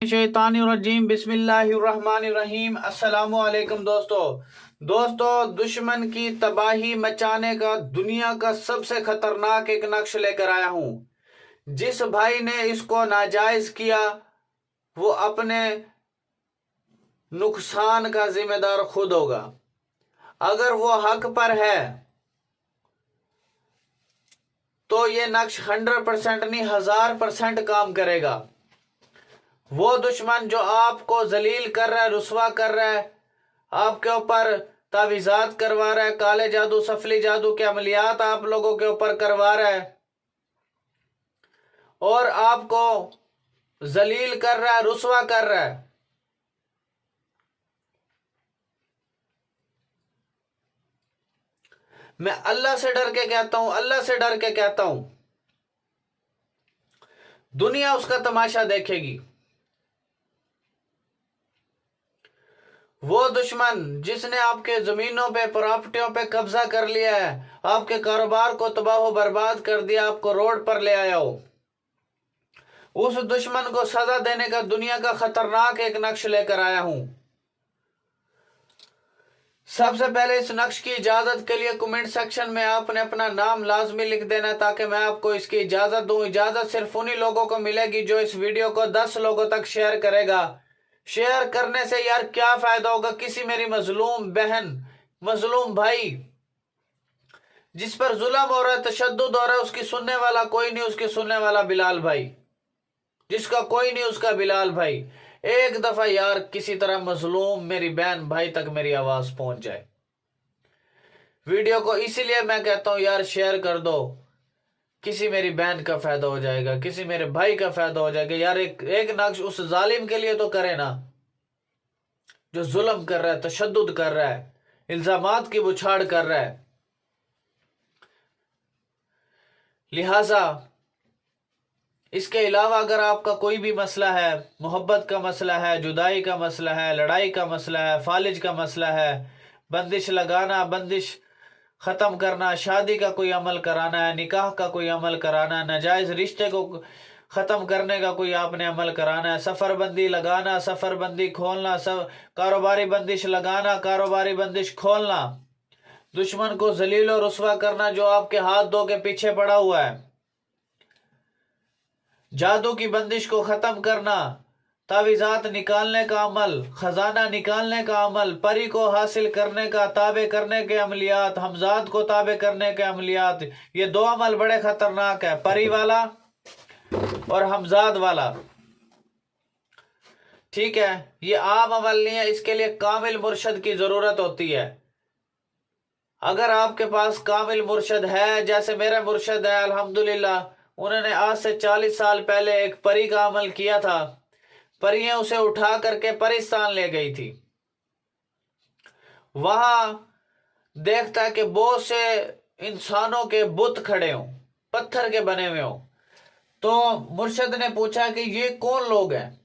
शैतानिर्रजीम बिस्मिल्लाहिर्रहमानिर्रहीम। अस्सलाम वालेकुम दोस्तों, दुश्मन की तबाही मचाने का दुनिया का सबसे खतरनाक एक नक्श लेकर आया हूँ। जिस भाई ने इसको नाजायज किया वो अपने नुकसान का जिम्मेदार खुद होगा। अगर वो हक पर है तो ये नक्श 100% नहीं 1000% काम करेगा। वो दुश्मन जो आपको जलील कर रहा है, रुसवा कर रहा है, आपके ऊपर तावीज़ात करवा रहा है, काले जादू सफली जादू के अमलियात आप लोगों के ऊपर करवा रहा है और आपको जलील कर रहा है, रुसवा कर रहा है, मैं अल्लाह से डर के कहता हूं, अल्लाह से डर के कहता हूं, दुनिया उसका तमाशा देखेगी। वो दुश्मन जिसने आपके जमीनों पे, प्रॉपर्टियों पे कब्जा कर लिया है, आपके कारोबार को तबाह बर्बाद कर दिया, आपको रोड पर ले आया हो, उस दुश्मन को सजा देने का दुनिया का खतरनाक एक नक्श लेकर आया हूं। सबसे पहले इस नक्श की इजाजत के लिए कमेंट सेक्शन में आपने अपना नाम लाजमी लिख देना ताकि मैं आपको इसकी इजाजत दूं। इजाजत सिर्फ उन्हीं लोगों को मिलेगी जो इस वीडियो को 10 लोगों तक शेयर करेगा। शेयर करने से यार क्या फायदा होगा? किसी मेरी मजलूम बहन, मजलूम भाई जिस पर जुल्म हो रहा है, तशद्दुद हो रहा है, उसकी सुनने वाला कोई नहीं, उसकी सुनने वाला बिलाल भाई, जिसका कोई नहीं उसका बिलाल भाई। एक दफा यार किसी तरह मजलूम मेरी बहन भाई तक मेरी आवाज पहुंच जाए। वीडियो को इसीलिए मैं कहता हूं यार शेयर कर दो, किसी मेरी बहन का फायदा हो जाएगा, किसी मेरे भाई का फायदा हो जाएगा। यार एक नक्श उस जालिम के लिए तो करे ना जो जुल्म कर रहा है, तशद्दुद कर रहा है, इल्जामात की बुछाड़ कर रहा है। लिहाजा इसके अलावा अगर आपका कोई भी मसला है, मोहब्बत का मसला है, जुदाई का मसला है, लड़ाई का मसला है, फालिज का मसला है, बंदिश लगाना, बंदिश ख़त्म करना, शादी का कोई अमल कराना है, निकाह का कोई अमल कराना है, नाजायज़ रिश्ते को ख़त्म करने का कोई आपने अमल कराना है, सफ़रबंदी लगाना, सफ़रबंदी खोलना, सब कारोबारी बंदिश लगाना, कारोबारी बंदिश खोलना, दुश्मन को जलील और रुसवा करना जो आपके हाथ धो के पीछे पड़ा हुआ है, जादू की बंदिश को ख़त्म करना, तावीज़ात निकालने का अमल, खजाना निकालने का अमल, परी को हासिल करने का, ताबे करने के अमलियात, हमजाद को ताबे करने के अमलियात। ये दो अमल बड़े खतरनाक है, परी वाला और हमजाद वाला। ठीक है, ये आम अमल नहीं है, इसके लिए कामिल मुर्शद की जरूरत होती है। अगर आपके पास कामिल मुर्शद है, जैसे मेरा मुर्शद है अल्हम्दुलिल्लाह, उन्होंने आज से 40 साल पहले एक परी का अमल किया था। परियां उसे उठा करके परिस्तान ले गई थी। वहां देखता है कि बहुत से इंसानों के बुत खड़े हों, पत्थर के बने हुए हों। तो मुर्शद ने पूछा कि ये कौन लोग हैं?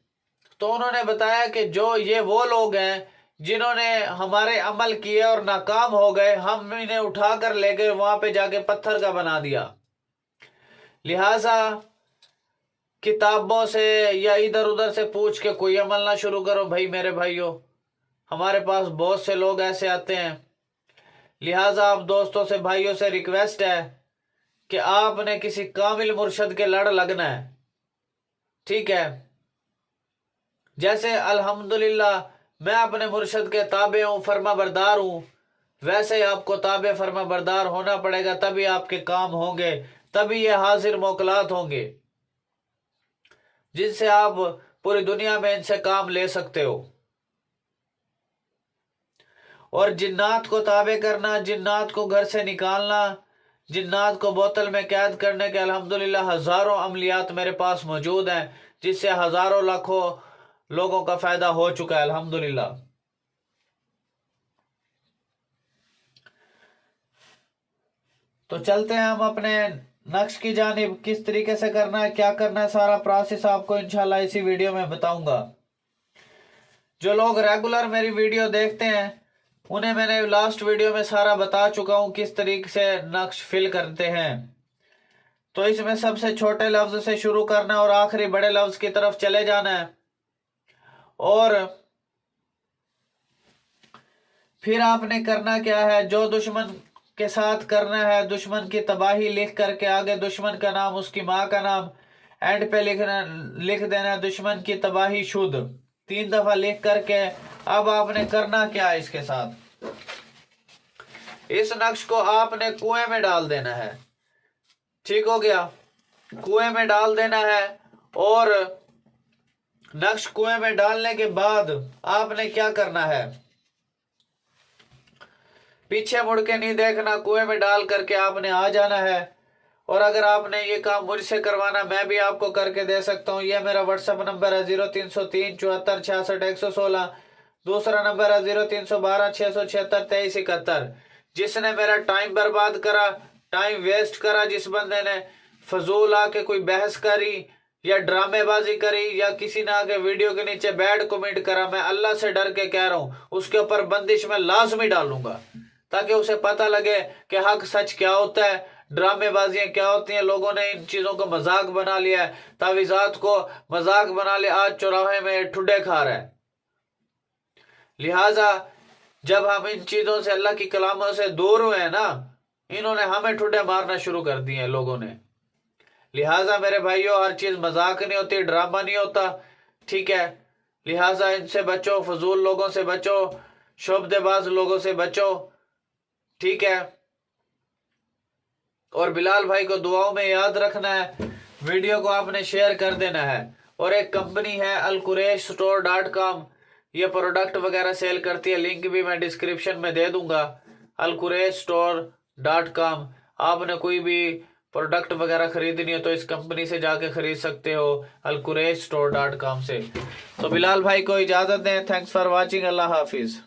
तो उन्होंने बताया कि जो ये वो लोग हैं जिन्होंने हमारे अमल किए और नाकाम हो गए, हम इन्हें उठा कर ले गए, वहां पे जाके पत्थर का बना दिया। लिहाजा किताबों से या इधर उधर से पूछ के कोई अमल ना शुरू करो भाई। मेरे भाइयों, हमारे पास बहुत से लोग ऐसे आते हैं। लिहाजा आप दोस्तों से, भाइयों से रिक्वेस्ट है कि आपने किसी कामिल मुर्शद के लड़ लगना है। ठीक है, जैसे अल्हम्दुलिल्लाह मैं अपने मुर्शद के ताबे हूं, फर्मा बरदार हूं, वैसे ही आपको ताबे फर्मा बरदार होना पड़ेगा, तभी आपके काम होंगे, तभी ये हाजिर मोकलात होंगे जिनसे आप पूरी दुनिया में इनसे काम ले सकते हो। और जिन्नात को ताबे करना, जिन्नात को घर से निकालना, जिन्नात को बोतल में कैद करने के अल्हम्दुलिल्लाह हजारों अमलियात मेरे पास मौजूद हैं, जिससे हजारों लाखों लोगों का फायदा हो चुका है अल्हम्दुलिल्लाह। तो चलते हैं हम अपने नक्श की जानिब। किस तरीके से करना है, क्या करना है, सारा प्रोसेस आपको इंशाल्लाह इसी वीडियो में बताऊंगा। जो लोग रेगुलर मेरी वीडियो देखते हैं उन्हें मैंने लास्ट वीडियो में सारा बता चुका हूं किस तरीके से नक्श फिल करते हैं। तो इसमें सबसे छोटे लफ्ज से शुरू करना और आखिरी बड़े लफ्ज की तरफ चले जाना है। और फिर आपने करना क्या है, जो दुश्मन के साथ करना है, दुश्मन की तबाही लिख करके आगे दुश्मन का नाम, उसकी माँ का नाम एंड पे लिख देना, दुश्मन की तबाही शुद्ध 3 दफा लिख करके। अब आपने करना क्या है इसके साथ, इस नक्श को आपने कुएं में डाल देना है। ठीक हो गया, कुएं में डाल देना है। और नक्श कुएं में डालने के बाद आपने क्या करना है, पीछे मुड़ के नहीं देखना, कुएं में डाल करके आपने आ जाना है। और अगर आपने ये काम मुझसे करवाना, मैं भी आपको करके दे सकता हूँ। ये मेरा व्हाट्सएप नंबर है 0303 74 66 116। दूसरा नंबर है 0312 676 23 71। जिसने मेरा टाइम बर्बाद करा, टाइम वेस्ट करा, जिस बंदे ने फजूल आके कोई बहस करी या ड्रामेबाजी करी या किसी ने आके वीडियो के नीचे बैड कमेंट करा, मैं अल्लाह से डर के कह रहा हूँ उसके ऊपर बंदिश में लाजमी डालूंगा, ताकि उसे पता लगे कि हक सच क्या होता है, ड्रामेबाजियां क्या होती हैं। लोगों ने इन चीजों को मजाक बना लिया है, तावीज़ात को मजाक बना लिया, आज चौराहे में ठुड्डे खा रहा है। लिहाजा जब हम इन चीजों से, अल्लाह की कलामों से दूर हुए हैं ना, इन्होंने हमें ठुड्डे मारना शुरू कर दिए हैं लोगों ने। लिहाजा मेरे भाइयों, हर चीज मजाक नहीं होती, ड्रामा नहीं होता, ठीक है। लिहाजा इनसे बचो, फजूल लोगों से बचो, शोबदेबाज लोगों से बचो, ठीक है। और बिलाल भाई को दुआओं में याद रखना है, वीडियो को आपने शेयर कर देना है। और एक कंपनी है alqureishstore.com, ये प्रोडक्ट वगैरह सेल करती है, लिंक भी मैं डिस्क्रिप्शन में दे दूंगा। alqureishstore.com, आपने कोई भी प्रोडक्ट वगैरह खरीदनी हो तो इस कंपनी से जाके खरीद सकते हो, alqureishstore.com से। तो बिलाल भाई को इजाजत दें, थैंक्स फॉर वाचिंग, अल्लाह हाफिज।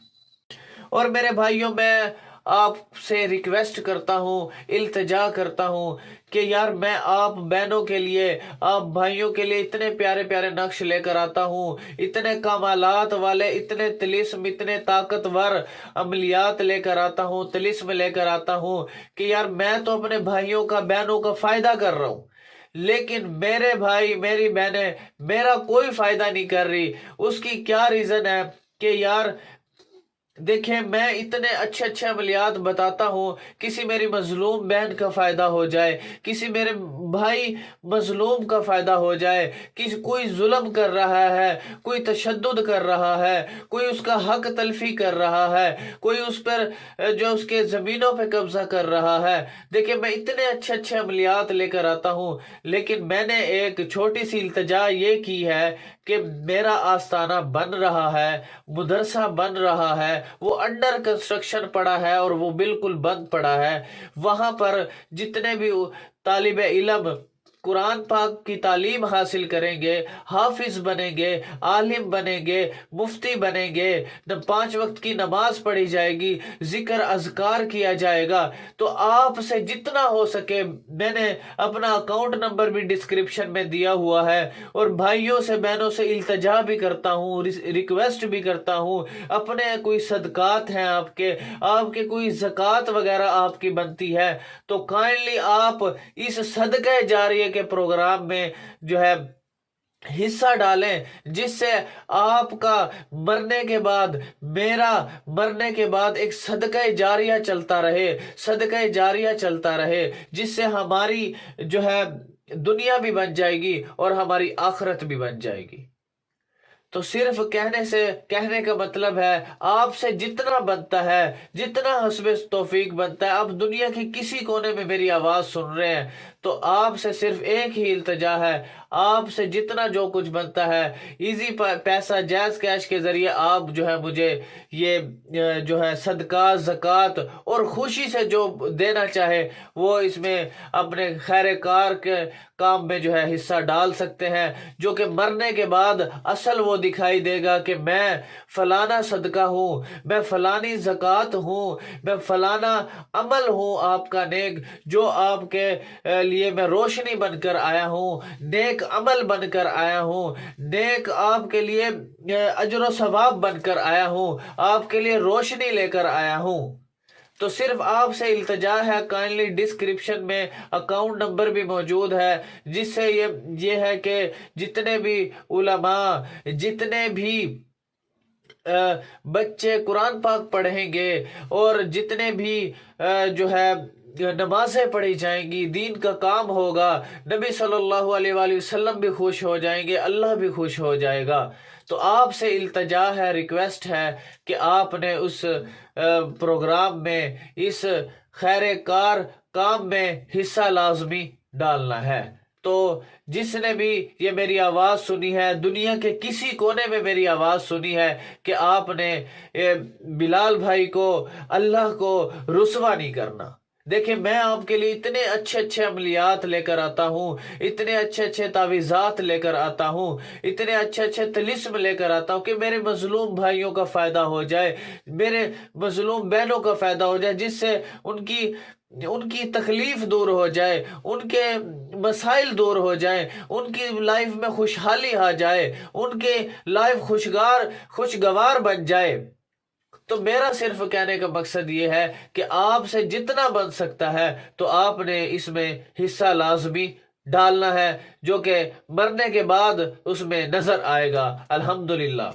और मेरे भाइयों, मैं आपसे रिक्वेस्ट करता हूँ, इल्तिजा करता हूँ कि यार मैं आप बहनों के लिए, आप भाइयों के लिए इतने प्यारे प्यारे नक्श लेकर आता हूँ, इतने कमालात वाले, इतने तिलिस्म, इतने ताकतवर अमलियात लेकर आता हूँ, तिलिस्म लेकर आता हूँ कि यार मैं तो अपने भाइयों का, बहनों का फायदा कर रहा हूँ, लेकिन मेरे भाई, मेरी बहनें मेरा कोई फायदा नहीं कर रही। उसकी क्या रीजन है कि यार देखें, मैं इतने अच्छे अच्छे अमलियात बताता हूँ, किसी मेरी मजलूम बहन का फायदा हो जाए, किसी मेरे भाई मजलूम का फायदा हो जाए, किसी कोई जुल्म कर रहा है, कोई तशद्दुद कर रहा है, कोई उसका हक तलफी कर रहा है, कोई उस पर जो उसके जमीनों पे कब्जा कर रहा है। देखिए, मैं इतने अच्छे अच्छे अमलियात लेकर आता हूँ, लेकिन मैंने एक छोटी सी इल्तिजा ये की है कि मेरा आस्थाना बन रहा है, मदरसा बन रहा है, वो अंडर कंस्ट्रक्शन पड़ा है और वो बिल्कुल बंद पड़ा है। वहां पर जितने भी तालिबे इल्म कुरान पाक की तालीम हासिल करेंगे, हाफिज बनेंगे, आलिम बनेंगे, मुफ्ती बनेंगे, 5 वक्त की नमाज पढ़ी जाएगी, जिक्र अज़कार किया जाएगा। तो आपसे जितना हो सके, मैंने अपना अकाउंट नंबर भी डिस्क्रिप्शन में दिया हुआ है, और भाइयों से, बहनों से इल्तजा भी करता हूँ, रिक्वेस्ट भी करता हूँ, अपने कोई सदकात हैं आपके कोई ज़कात वगैरह आपकी बनती है, तो काइंडली आप इस सदका जारिया के प्रोग्राम में जो है हिस्सा डालें, जिससे आपका मरने के बाद, मेरा मरने के बाद एक सदका जारिया चलता रहे, सदका जारिया चलता रहे, जिससे हमारी जो है दुनिया भी बन जाएगी और हमारी आखिरत भी बन जाएगी। तो सिर्फ कहने का मतलब है, आपसे जितना बनता है, जितना हस्बे तौफीक बनता है, आप दुनिया के किसी कोने में मेरी आवाज सुन रहे हैं, तो आपसे सिर्फ एक ही इल्तजा है, आपसे जितना जो कुछ बनता है, इजी पैसा, जैज कैश के जरिए आप जो है मुझे ये जो है सदका, ज़कात और खुशी से जो देना चाहे वो इसमें अपने खैर कार के काम में जो है हिस्सा डाल सकते हैं, जो कि मरने के बाद असल वो दिखाई देगा कि मैं फलाना सदका हूँ, मैं फलानी ज़कात हूँ, मैं फलाना अमल हूँ आपका नेक, जो आपके लिए मैं रोशनी बनकर आया हूँ, नेक अमल बनकर आया हूँ, नेक आपके लिए अजर व सवाब बनकर आया हूँ, आपके लिए रोशनी लेकर आया हूँ। تو صرف آپ سے التجا ہے، کائنڈلی ڈسکرپشن میں اکاؤنٹ نمبر بھی موجود ہے، جس سے یہ ہے کہ جتنے بھی علماء، جتنے بھی بچے قرآن پاک پڑھیں گے، اور جتنے بھی جو ہے نمازیں پڑھی جائیں گی، دین کا کام ہوگا، نبی صلی اللہ علیہ وآلہ وسلم بھی خوش ہو جائیں گے، اللہ بھی خوش ہو جائے گا۔ تو آپ سے التجا ہے، ریکویسٹ ہے کہ آپ نے اس پروگرام میں، اس خیر کار کام میں حصہ لازمی ڈالنا ہے۔ تو جس نے بھی یہ میری آواز سنی ہے، دنیا کے کسی کونے میں میری آواز سنی ہے، کہ آپ نے بلال بھائی کو، اللہ کو رسوا نہیں کرنا۔ دیکھیں، میں آپ کے لیے اتنے اچھے اچھے عملیات لے کر آتا ہوں، اتنے اچھے اچھے تعویذات لے کر آتا ہوں، اتنے اچھے اچھے طلسم لے کر آتا ہوں کہ میرے مظلوم بھائیوں کا فائدہ ہو جائے، میرے مظلوم بہنوں کا فائدہ ہو جائے، جس سے ان کی تکلیف دور ہو جائے، ان کے مسائل دور ہو جائیں، ان کی لائف میں خوشحالی آ جائے، ان کے لائف خوشگوار بن جائے۔ تو میرا صرف کہنے کا مقصد یہ ہے کہ آپ سے جتنا بن سکتا ہے تو آپ نے اس میں حصہ لازمی ڈالنا ہے، جو کہ مرنے کے بعد اس میں نظر آئے گا۔ الحمدللہ۔